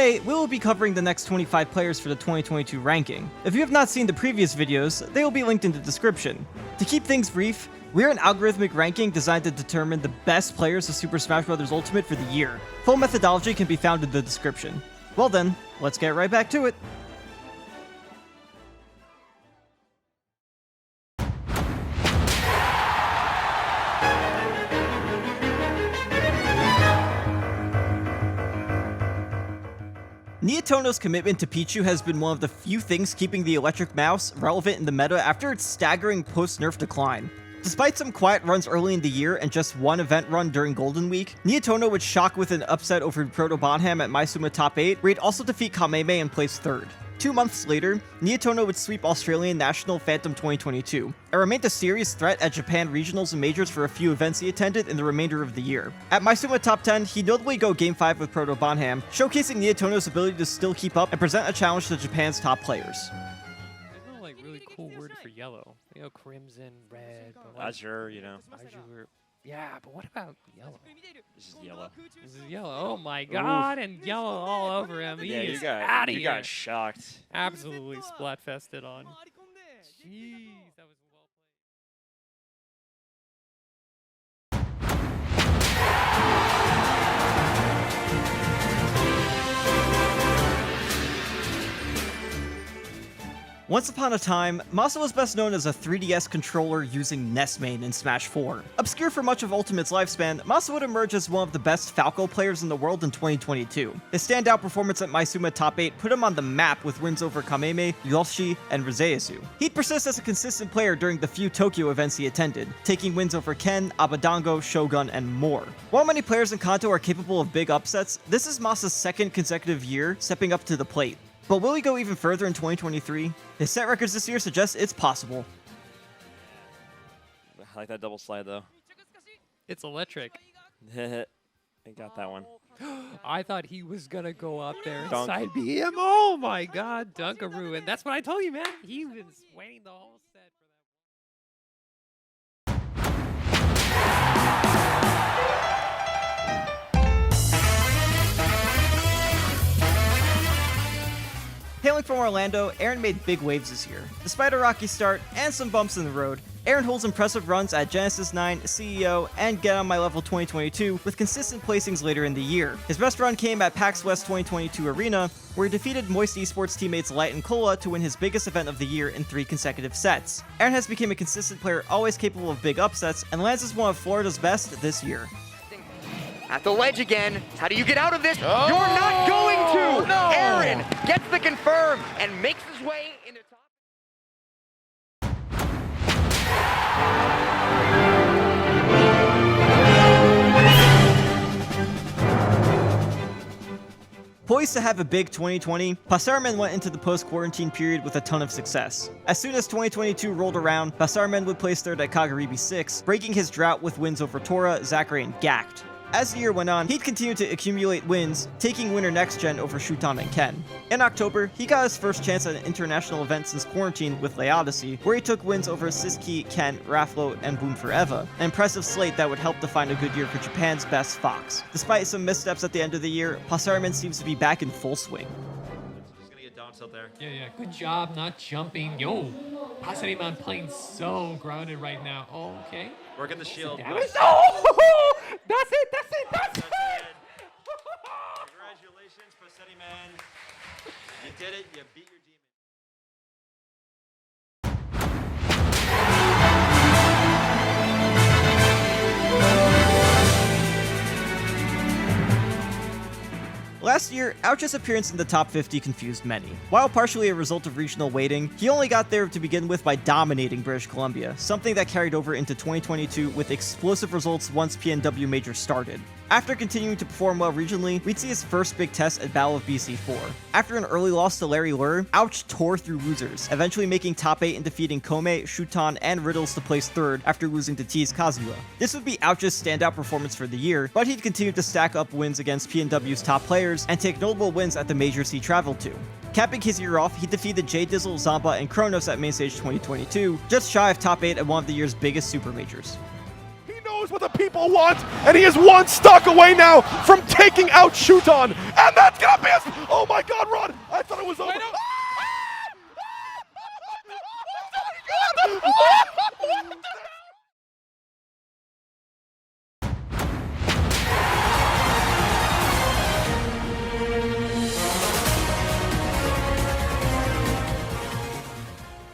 Today, we will be covering the next 25 players for the 2022 ranking. If you have not seen the previous videos, they will be linked in the description. To keep things brief, we are an algorithmic ranking designed to determine the best players of Super Smash Bros. Ultimate for the year. Full methodology can be found in the description. Well then, let's get right back to it. Neotono's commitment to Pichu has been one of the few things keeping the electric mouse relevant in the meta after its staggering post-nerf decline. Despite some quiet runs early in the year and just one event run during Golden Week, Neotono would shock with an upset over Proto Bonham at Maisuma top 8, where he'd also defeat Kameme and place 3rd. 2 months later, Neotono would sweep Australian National Phantom 2022, and remained a serious threat at Japan Regionals and Majors for a few events he attended in the remainder of the year. At Maisuma Top 10, he'd notably go Game 5 with Proto Bonham, showcasing Neotono's ability to still keep up and present a challenge to Japan's top players. There's no really cool word for yellow. Crimson, red, Azure, Azure. Yeah, but what about yellow? This is yellow. This is yellow. Oh my god, and yellow all over him. He is out of here. You got shocked. Absolutely splatfested on. Jeez, that was well Once upon a time, Masa was best known as a 3DS controller using Nestmane in Smash 4. Obscure for much of Ultimate's lifespan, Masa would emerge as one of the best Falco players in the world in 2022. His standout performance at Maisuma Top 8 put him on the map with wins over Kameme, Yoshi, and Rizeisu. He'd persist as a consistent player during the few Tokyo events he attended, taking wins over Ken, Abadango, Shogun, and more. While many players in Kanto are capable of big upsets, this is Masa's 2nd consecutive year stepping up to the plate. But will he go even further in 2023? His set records this year suggest it's possible. I like that double slide though. It's electric. I got that one. I thought he was gonna go up there and Dunk. side B him. Oh my god, Dunkaroo. And that's what I told you, man. He was waiting the whole set for that. Hailing from Orlando, Aaron made big waves this year. Despite a rocky start and some bumps in the road, Aaron holds impressive runs at Genesis 9, CEO, and Get On My Level 2022 with consistent placings later in the year. His best run came at PAX West 2022 Arena, where he defeated Moist Esports teammates Light and Cola to win his biggest event of the year in 3 consecutive sets. Aaron has become a consistent player always capable of big upsets and lands as one of Florida's best this year. At the ledge again. How do you get out of this? Oh, you're not going to! No. Aaron gets the confirm and makes his way into top. Poised to have a big 2020, Pasarman went into the post-quarantine period with a ton of success. As soon as 2022 rolled around, Pasarman would place 3rd at Kagaribi 6, breaking his drought with wins over Tora, Zachary, and Gact. As the year went on, he'd continue to accumulate wins, taking winner next gen over Shuton and Ken. In October, he got his first chance at an international event since quarantine with Odyssey, where he took wins over Siski, Ken, Raflo, and Boom Forever, an impressive slate that would help define a good year for Japan's best Fox. Despite some missteps at the end of the year, Pasarman seems to be back in full swing. Just gonna get down tilt there. Yeah. Good job not jumping. Yo, Pasariman playing so grounded right now. Oh, okay. Working the shield. Oh! That's it! Congratulations, Pasetti man. You did it. You beat your demon. Last year, Ouch's appearance in the top 50 confused many. While partially a result of regional weighting, he only got there to begin with by dominating British Columbia, something that carried over into 2022 with explosive results once PNW Major started. After continuing to perform well regionally, we'd see his first big test at Battle of BC4. After an early loss to Larry Lur, Ouch tore through losers, eventually making top 8 and defeating Kome, Shuton, and Riddles to place 3rd after losing to T's Kazuya. This would be Ouch's standout performance for the year, but he'd continue to stack up wins against PNW's top players and take notable wins at the majors he traveled to. Capping his year off, he defeated J Dizzle, Zamba, and Kronos at Mainstage 2022, just shy of top 8 at one of the year's biggest super majors. He knows knows what the people want, and he is one stock away now from taking out Shuton, and that's gonna be us. Oh my God, Ron! I thought it was over.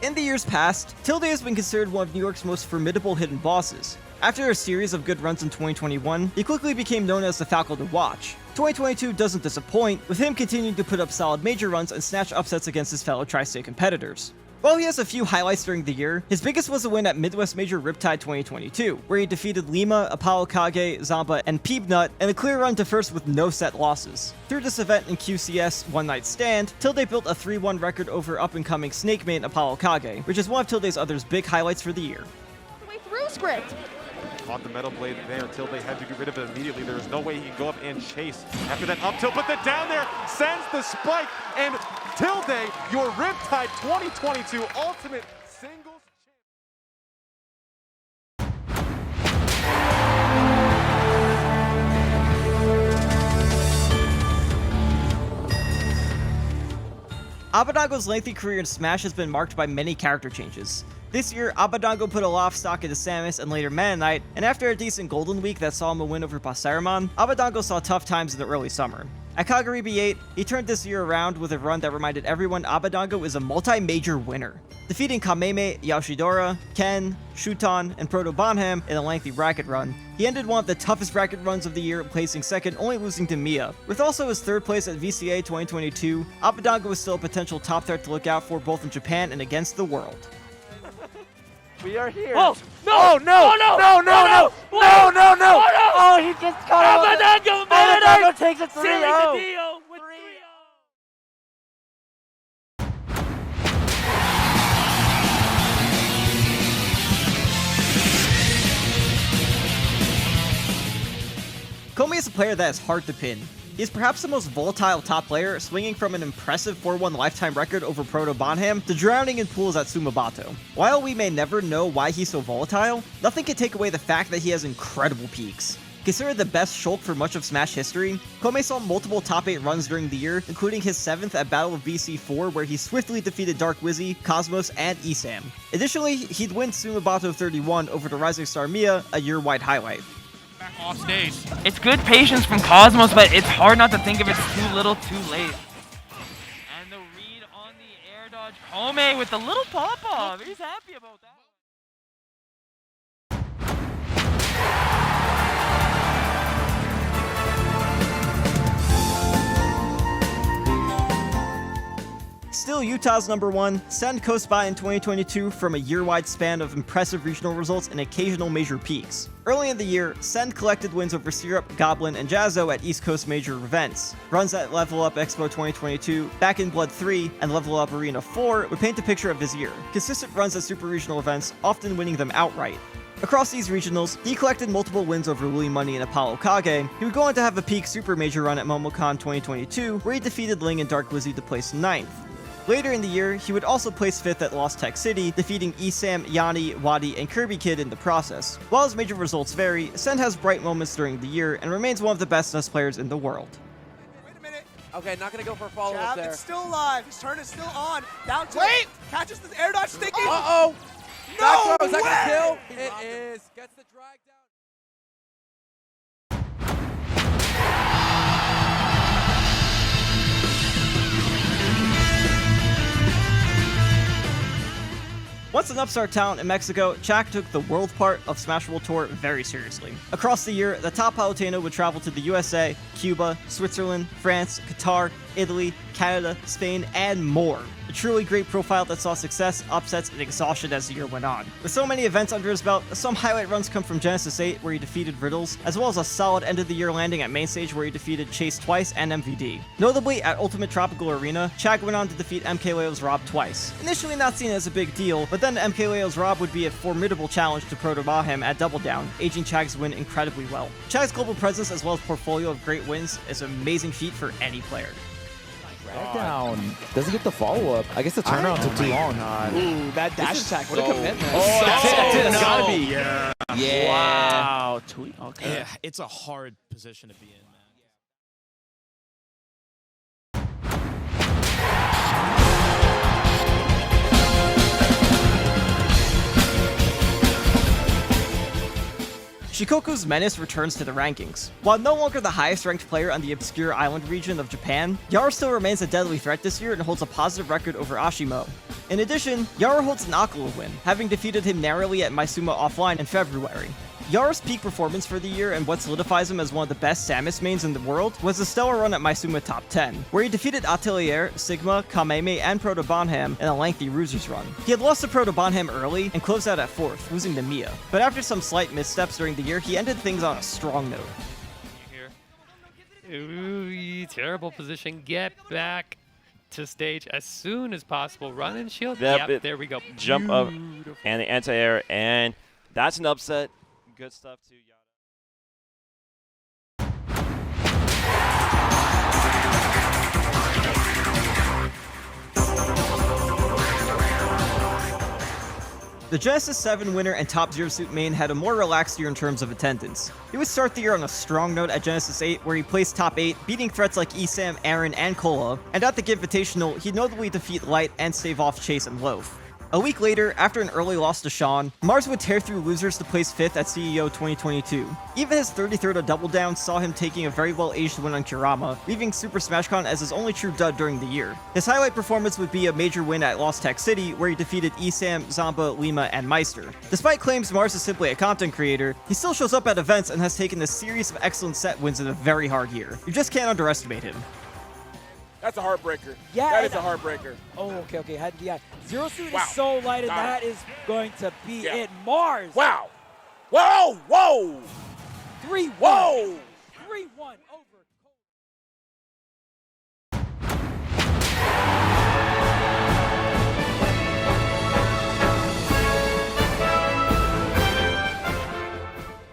In the years past, Tilde has been considered one of New York's most formidable hidden bosses. After a series of good runs in 2021, he quickly became known as the Falco to watch. 2022 doesn't disappoint, with him continuing to put up solid major runs and snatch upsets against his fellow Tri-State competitors. While he has a few highlights during the year, his biggest was a win at Midwest Major Riptide 2022, where he defeated Lima, ApolloKage, Zamba, and Peebnut in a clear run to first with no set losses. Through this event in QCS One Night Stand, Tilde built a 3-1 record over up-and-coming Snake main ApolloKage, which is one of Tilde's other big highlights for the year. All the way through script. Caught the metal blade there until they had to get rid of it immediately. There was no way he could go up and chase after that up tilt, but then down there sends the spike, and Tilde, your Riptide 2022 Ultimate Singles Abadango's lengthy career in Smash has been marked by many character changes. This year, Abadango put a lot of stock into Samus and later Meta Knight, and after a decent Golden Week that saw him a win over Passaramon, Abadango saw tough times in the early summer. At Kagaribi 8, he turned this year around with a run that reminded everyone Abadango is a multi-major winner. Defeating Kameme, Yoshidora, Ken, Shuton, and Proto Bonham in a lengthy bracket run, he ended one of the toughest bracket runs of the year, placing second, only losing to Mia. With also his third place at VCA 2022, Abadango is still a potential top threat to look out for both in Japan and against the world. We are here. Oh, no! Oh, no! Oh, no! No, no, no! Oh, No, no, no! Oh, no! Oh, he just caught him. Abadango, Abadango takes it 3-0. Sealing the deal with 3-0. Komi is a player that is hard to pin. He is perhaps the most volatile top player, swinging from an impressive 4-1 lifetime record over Proto Bonham to drowning in pools at Sumabato. While we may never know why he's so volatile, nothing can take away the fact that he has incredible peaks. Considered the best Shulk for much of Smash history, Komi saw multiple top 8 runs during the year, including his 7th at Battle of BC4 where he swiftly defeated Dark Wizzy, Cosmos, and Esam. Additionally, he'd win Sumabato 31 over the Rising Star Mia, a year-wide highlight. Back off stage. It's good patience from Cosmos, but it's hard not to think if it's too little, too late. And the read on the air dodge. Kome with the little pop-off. He's happy about that. Still Utah's #1, Send coast by in 2022 from a year-wide span of impressive regional results and occasional major peaks. Early in the year, Send collected wins over Syrup, Goblin, and Jazzo at East Coast major events. Runs at Level Up Expo 2022, Back in Blood 3, and Level Up Arena 4 would paint a picture of his year. Consistent runs at super regional events, often winning them outright. Across these regionals, he collected multiple wins over Willie Money and ApolloKage. He would go on to have a peak super major run at MomoCon 2022, where he defeated Ling and Dark Wizzy to place 9th. Later in the year, he would also place 5th at Lost Tech City, defeating Esam, Yanni, Wadi, and Kirby Kid in the process. While his major results vary, Send has bright moments during the year and remains one of the best NES players in the world. Wait a minute. Okay, not gonna go for a follow-up there. It's still alive. His turn is still on. Down to catches the air dodge sticky. Uh-oh. No Back throw, is that gonna kill? He It robbed him. is. Gets the drag down. Once an upstart talent in Mexico, Chak took the world part of Smash World Tour very seriously. Across the year, the top Paluteno would travel to the USA, Cuba, Switzerland, France, Qatar, Italy, Canada, Spain, and more. A truly great profile that saw success, upsets, and exhaustion as the year went on. With so many events under his belt, some highlight runs come from Genesis 8 where he defeated Riddles, as well as a solid end of the year landing at Mainstage where he defeated Chase twice and MVD. Notably, at Ultimate Tropical Arena, Chag went on to defeat MK Leo's Rob twice. Initially not seen as a big deal, but then MK Leo's Rob would be a formidable challenge to Proto Baham at Double Down, aging Chag's win incredibly well. Chag's global presence as well as portfolio of great wins is an amazing feat for any player. Drag down. Doesn't get the follow-up. I guess the turnaround took too long. Ooh, that dash attack. What a commitment. Oh, that's it. That's it. That's gotta be. Yeah. Yeah. Wow. Tweet. Okay. Yeah, it's a hard position to be in, man. Shikoku's menace returns to the rankings. While no longer the highest ranked player on the obscure island region of Japan, Yara still remains a deadly threat this year and holds a positive record over Ashimo. In addition, Yara holds an Akala win, having defeated him narrowly at Maisuma offline in February. Yara's peak performance for the year and what solidifies him as one of the best Samus mains in the world was a stellar run at Maisuma Top 10, where he defeated Atelier, Sigma, Kameme, and Proto Bonham in a lengthy Roosers run. He had lost to Proto Bonham early and closed out at 4th, losing to Mia, but after some slight missteps during the year, he ended things on a strong note. Ooh, terrible position. Get back to stage as soon as possible. Run and shield. Yep, there we go. Jump up and the anti-air, and that's an upset. Good stuff to Yara. The Genesis 7 winner and top Zero Suit main had a more relaxed year in terms of attendance. He would start the year on a strong note at Genesis 8, where he placed top 8, beating threats like Esam, Aaron, and Kola, and at the Invitational, he'd notably defeat Light and stave off Chase and Loaf. A week later, after an early loss to Sean, Mars would tear through losers to place 5th at CEO 2022. Even his 33rd Double Down saw him taking a very well-aged win on Kurama, leaving Super Smash Con as his only true dud during the year. His highlight performance would be a major win at Lost Tech City, where he defeated Esam, Zamba, Lima, and Meister. Despite claims Mars is simply a content creator, he still shows up at events and has taken a series of excellent set wins in a very hard year. You just can't underestimate him. That's a heartbreaker. Yeah, that is a heartbreaker. Oh, okay. Yeah, Zero Suit is so light, and that is going to be it. Mars. Wow. Whoa. 3-1. Whoa. 3-1 over.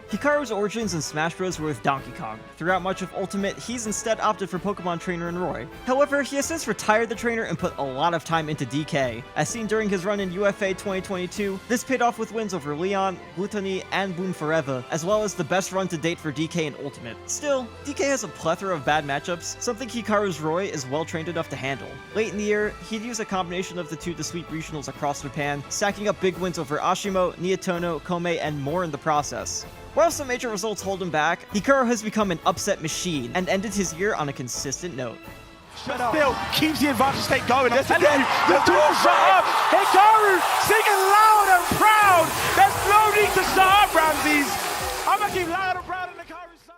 Hikaru's origins in Smash Bros. Were with Donkey Kong. Throughout much of Ultimate, he's instead opted for Pokemon Trainer and Roy. However, he has since retired the trainer and put a lot of time into DK. As seen during his run in UFA 2022, this paid off with wins over Leon, Gluttony, and Boon Forever, as well as the best run to date for DK in Ultimate. Still, DK has a plethora of bad matchups, something Hikaru's Roy is well trained enough to handle. Late in the year, he'd use a combination of the two to sweep regionals across Japan, stacking up big wins over Ashimo, Neotono, Kome, and more in the process. While some major results hold him back, Hikaru has become an upset machine and ended his year on a consistent note. But still keeps the advantage state going. Yes, I'm telling you, the duel shut up. Hikaru singing loud and proud. There's no need to shut up, Ramses. I'm gonna keep loud and proud on Hikaru's side.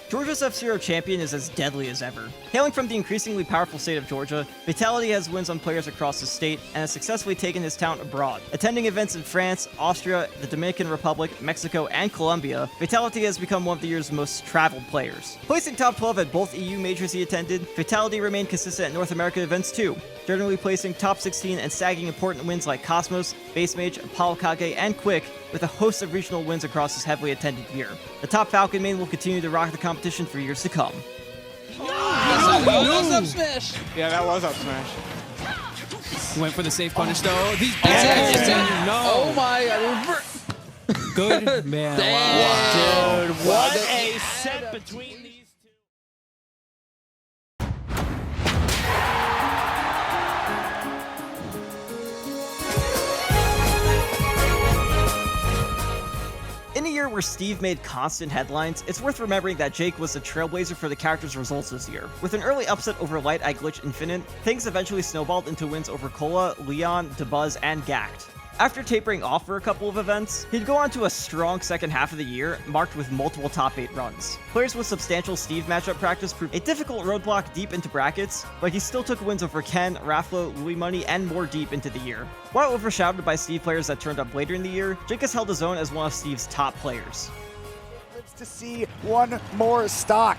Georgia's F-Zero champion is as deadly as ever. Hailing from the increasingly powerful state of Georgia, Fatality has wins on players across the state and has successfully taken his talent abroad. Attending events in France, Austria, the Dominican Republic, Mexico, and Colombia, Fatality has become one of the year's most traveled players. Placing top 12 at both EU majors he attended, Fatality remained consistent at North American events too, generally placing top 16 and snagging important wins like Cosmos, Base Mage, ApolloKage, and Quick, with a host of regional wins across his heavily attended year. The top Falcon main will continue to rock the competition for years to come. That was up smash. Yeah, that was up smash. Went for the safe punish though. These Oh my! Good man. Wow. Dude, what a set between these two. In a year where Steve made constant headlines, it's worth remembering that Jake was the trailblazer for the character's results this year. With an early upset over Light at Glitch Infinite, things eventually snowballed into wins over Kola, Leon, DeBuzz, and Gact. After tapering off for a couple of events, he'd go on to a strong second half of the year, marked with multiple top 8 runs. Players with substantial Steve matchup practice proved a difficult roadblock deep into brackets, but he still took wins over Ken, Rafflo, Louis Money, and more deep into the year. While overshadowed by Steve players that turned up later in the year, Jake has held his own as one of Steve's top players. To see one more stock.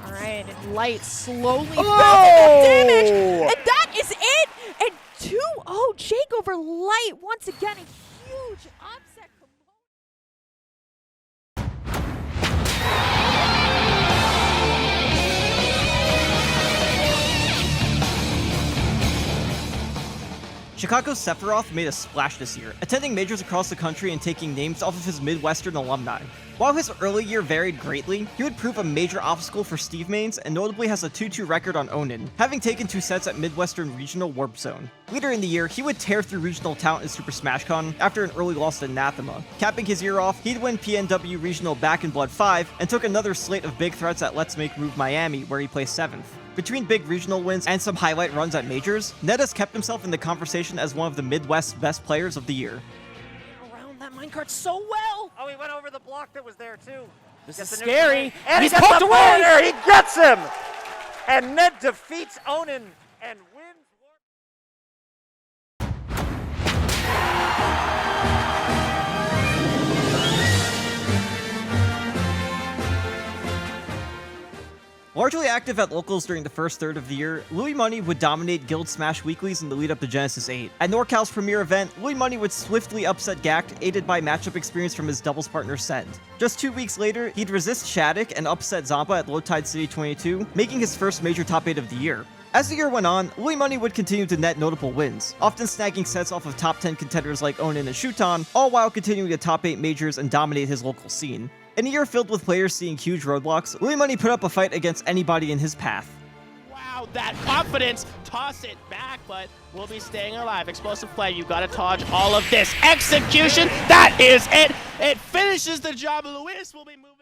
All right, and Light slowly Oh! building up damage, and that is it. And 2 Oh, Jake over Light once again, a huge upset. Chicago's Sephiroth made a splash this year, attending majors across the country and taking names off of his Midwestern alumni. While his early year varied greatly, he would prove a major obstacle for Steve mains and notably has a 2-2 record on Onin, having taken 2 sets at Midwestern Regional Warp Zone. Later in the year, he would tear through regional talent in Super Smash Con after an early loss to Anathema. Capping his year off, he'd win PNW Regional Back in Blood 5 and took another slate of big threats at Let's Make Move Miami, where he placed 7th. Between big regional wins and some highlight runs at majors, Ned has kept himself in the conversation as one of the Midwest's best players of the year. Around that minecart so well. Oh, he went over the block that was there, too. This Gets is the nuke scary. away. And He's he gets poked the away. corner. He gets him. And Ned defeats Onin and wins. Largely active at locals during the first third of the year, Louis Money would dominate Guild Smash weeklies in the lead up to Genesis 8. At NorCal's premier event, Louis Money would swiftly upset Gact, aided by matchup experience from his doubles partner Send. Just 2 weeks later, he'd resist Shattuck and upset Zomba at Low Tide City 22, making his first major top 8 of the year. As the year went on, Louis Money would continue to net notable wins, often snagging sets off of top 10 contenders like Onin and Shuton, all while continuing to top 8 majors and dominate his local scene. In a year filled with players seeing huge roadblocks, Louis Money put up a fight against anybody in his path. Wow, that confidence. Toss it back, but we'll be staying alive. Explosive play, you gotta dodge all of this. Execution, that is it. It finishes the job. Luis will be moving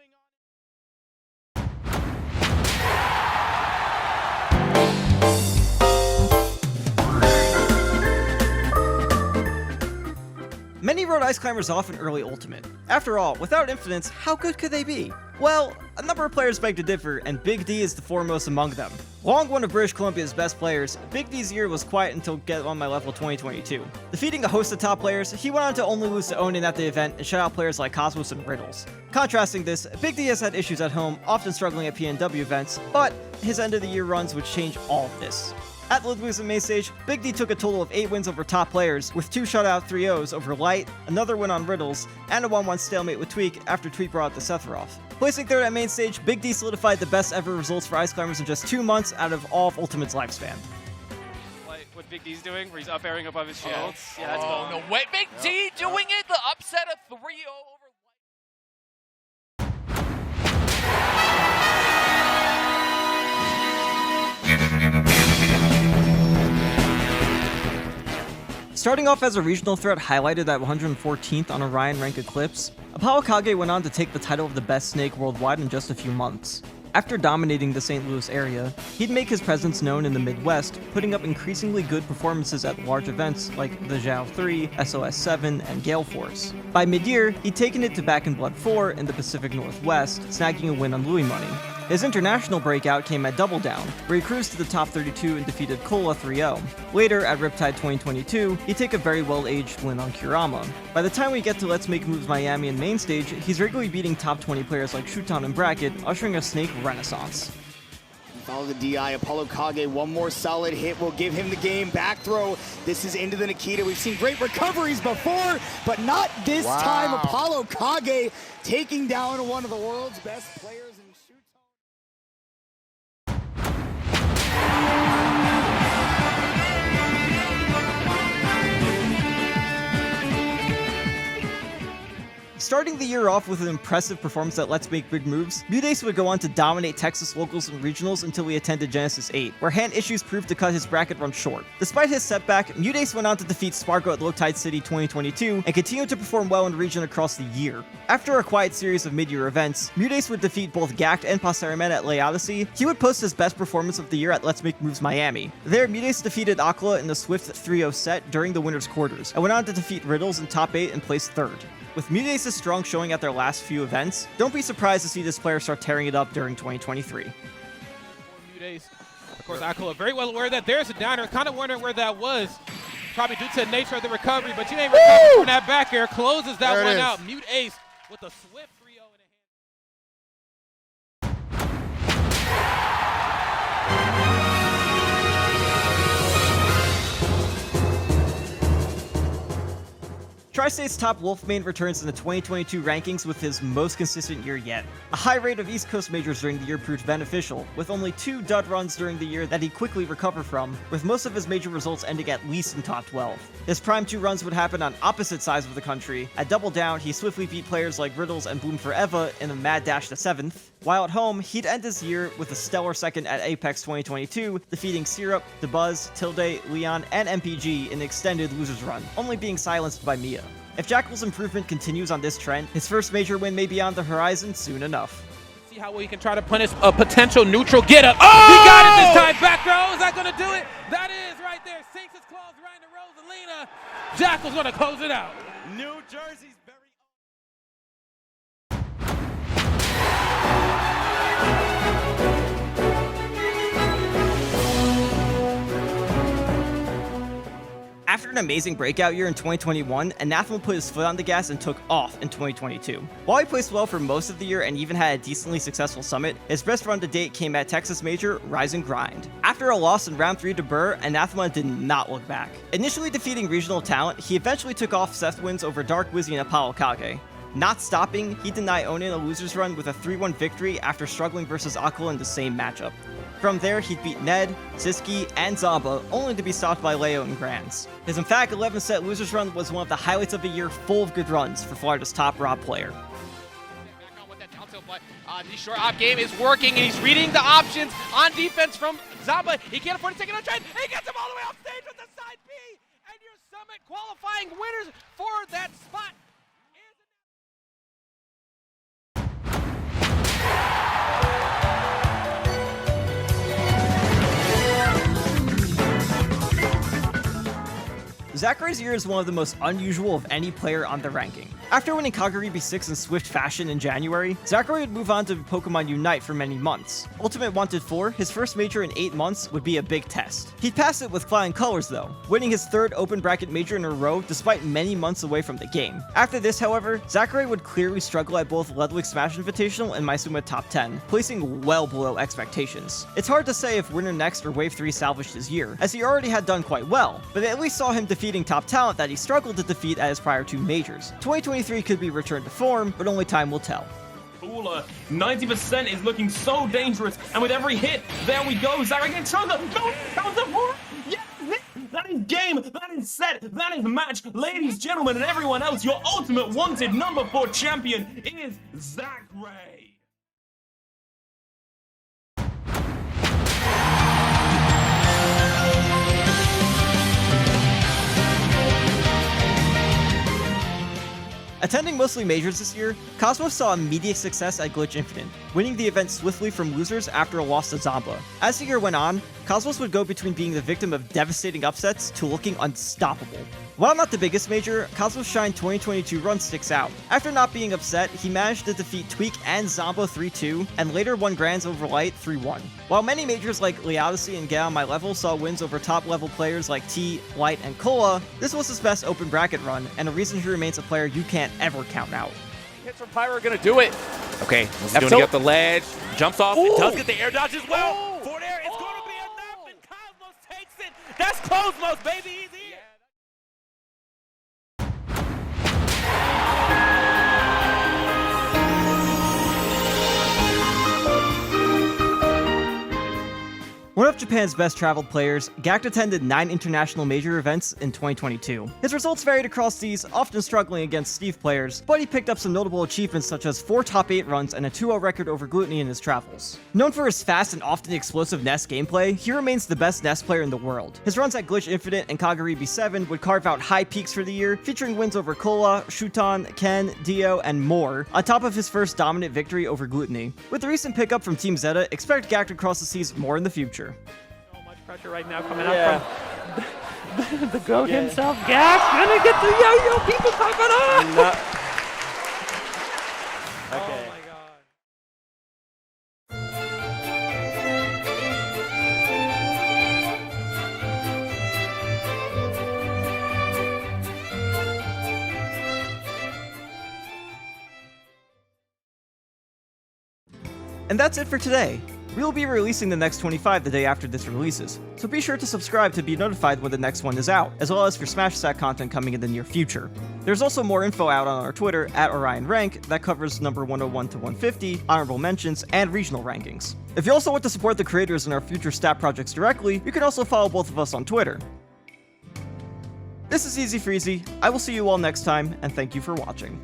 Many wrote Ice Climbers off in early Ultimate. After all, without infinites, how good could they be? Well, a number of players beg to differ, and Big D is the foremost among them. Long one of British Columbia's best players, Big D's year was quiet until Get On My Level 2022. Defeating a host of top players, he went on to only lose to Onin at the event and shut out players like Cosmo and Riddles. Contrasting this, Big D has had issues at home, often struggling at PNW events, but his end of the year runs would change all of this. At Ludwig's main stage, Big D took a total of 8 wins over top players, with 2 shutout 3-0s over Light, another win on Riddles, and a 1-1 stalemate with Tweak after Tweak brought out the Sephiroth. Placing third at main stage, Big D solidified the best ever results for Ice Climbers in just 2 months out of all of Ultimate's lifespan. Like what Big D's doing, where he's up airing above his shields. Yeah, that's Oh, no way. Big D doing it, the upset of 3-0 over Starting off as a regional threat highlighted at 114th on OrionRank Eclipse, ApolloKage went on to take the title of the best snake worldwide in just a few months. After dominating the St. Louis area, he'd make his presence known in the Midwest, putting up increasingly good performances at large events like the Zhao 3, SOS 7, and Gale Force. By mid-year, he'd taken it to Back in Blood 4 in the Pacific Northwest, snagging a win on Louis Money. His international breakout came at Double Down, where he cruised to the top 32 and defeated Cola 3-0. Later, at Riptide 2022, he'd take a very well-aged win on Kurama. By the time we get to Let's Make Moves Miami and main stage, he's regularly beating top 20 players like Shuton and Bracket, ushering a snake renaissance. Follow the DI, ApolloKage, one more solid hit will give him the game. Back throw, this is into the Nikita. We've seen great recoveries before, but not this time. ApolloKage taking down one of the world's best players in Starting the year off with an impressive performance at Let's Make Big Moves, Mutase would go on to dominate Texas locals and regionals until he attended Genesis 8, where hand issues proved to cut his bracket run short. Despite his setback, Mutase went on to defeat Spargo at Low Tide City 2022 and continued to perform well in the region across the year. After a quiet series of mid-year events, Mutase would defeat both Gact and Passeriman at Lay Odyssey. He would post his best performance of the year at Let's Make Moves Miami. There, Mutase defeated Aquila in the swift 3-0 set during the winner's quarters, and went on to defeat Riddles in top 8 and place 3rd. With Mutase's strong showing at their last few events, don't be surprised to see this player start tearing it up during 2023. Mutase, of course, Aquila very well aware that there's a downer, kind of wondering where that was. Probably due to the nature of the recovery, but you ain't recovering from that back air. Closes that one out. Mutase with a swift 3-0 in hand. Tri-State's top Wolfmane returns in the 2022 rankings with his most consistent year yet. A high rate of East Coast majors during the year proved beneficial, with only 2 dud runs during the year that he quickly recovered from, with most of his major results ending at least in top 12. His prime 2 runs would happen on opposite sides of the country. At Double Down, he swiftly beat players like Riddles and Bloom Forever in a mad dash to 7th, while at home, he'd end his year with a stellar 2nd at Apex 2022, defeating Syrup, DeBuzz, Tilde, Leon, and MPG in an extended losers run, only being silenced by Mia. If Jackal's improvement continues on this trend, his first major win may be on the horizon soon enough. See how well he can try to punish a potential neutral get up. Oh! He got it this time. Back row. Is that going to do it? That is right there. Sinks his claws right into Rosalina. Jackal's going to close it out. New Jersey's very After an amazing breakout year in 2021, Anathema put his foot on the gas and took off in 2022. While he placed well for most of the year and even had a decently successful summit, his best run to date came at Texas Major, Rise and Grind. After a loss in round 3 to Burr, Anathema did not look back. Initially defeating regional talent, he eventually took off Seth wins over Dark Wizzy and ApolloKage. Not stopping, he denied Onin a loser's run with a 3-1 victory after struggling versus Aquila in the same matchup. From there, he'd beat Ned, Siski, and Zamba, only to be stopped by Leo in Grands. His emphatic 11-set losers run was one of the highlights of the year, full of good runs for Florida's top Rob player. Back on with that down tilt, but the short op game is working, and he's reading the options on defense from Zamba. He can't afford to take another trade. He gets him all the way off stage with the side B, and your Summit qualifying winners for that spot. Zachary's year is one of the most unusual of any player on the ranking. After winning Kagaribi 6 in swift fashion in January, Zachary would move on to Pokemon Unite for many months. Ultimate Wanted 4, his first major in 8 months, would be a big test. He'd pass it with flying colors though, winning his 3rd open bracket major in a row despite many months away from the game. After this, however, Zachary would clearly struggle at both Ludwig Smash Invitational and Maisuma Top 10, placing well below expectations. It's hard to say if Winter Next or Wave 3 salvaged his year, as he already had done quite well, but they at least saw him defeating top talent that he struggled to defeat at his prior 2 majors. 2023 could be returned to form, but only time will tell. Cooler. 90% is looking so dangerous, and with every hit, there we go. Zachary gets on the counter for yes, that is game, that is set, that is match. Ladies, gentlemen, and everyone else, your ultimate wanted number 4 champion is Zachary. Attending mostly majors this year, Cosmo saw immediate success at Glitch Infinite, winning the event swiftly from losers after a loss to Zamba. As the year went on, Cosmos would go between being the victim of devastating upsets to looking unstoppable. While not the biggest major, Cosmo's Shine 2022 run sticks out. After not being upset, he managed to defeat Tweak and Zamba 3-2, and later won Grands over Light 3-1. While many majors like Leodyssey and Get On My Level saw wins over top-level players like T, Light, and Kola, this was his best open bracket run, and a reason he remains a player you can't ever count out. Hits from Pyro are going to do it. Okay, what's he doing to get the ledge? Jumps off, it does get the air dodge as well. Forward air, it's going to be enough, and Cosmos takes it. That's Cosmos, baby, easy. One of Japan's best traveled players, Gact attended 9 international major events in 2022. His results varied across these, often struggling against Steve players, but he picked up some notable achievements such as 4 top 8 runs and a 2-0 record over Gluttony in his travels. Known for his fast and often explosive Nest gameplay, he remains the best Nest player in the world. His runs at Glitch Infinite and Kagaribi 7 would carve out high peaks for the year, featuring wins over Kola, Shuton, Ken, Dio, and more, on top of his first dominant victory over Gluttony. With the recent pickup from Team Zeta, expect Gact to cross the seas more in the future. So much pressure right now coming out from the GOAT himself. Gact gonna get the yo-yo, people popping off! No. Okay. Oh my god. And that's it for today. We will be releasing the next 25 the day after this releases, so be sure to subscribe to be notified when the next one is out, as well as for Smash Stack content coming in the near future. There's also more info out on our Twitter at OrionRank that covers number 101 to 150, honorable mentions, and regional rankings. If you also want to support the creators in our future stat projects directly, you can also follow both of us on Twitter. This is Easy Freezy. I will see you all next time, and thank you for watching.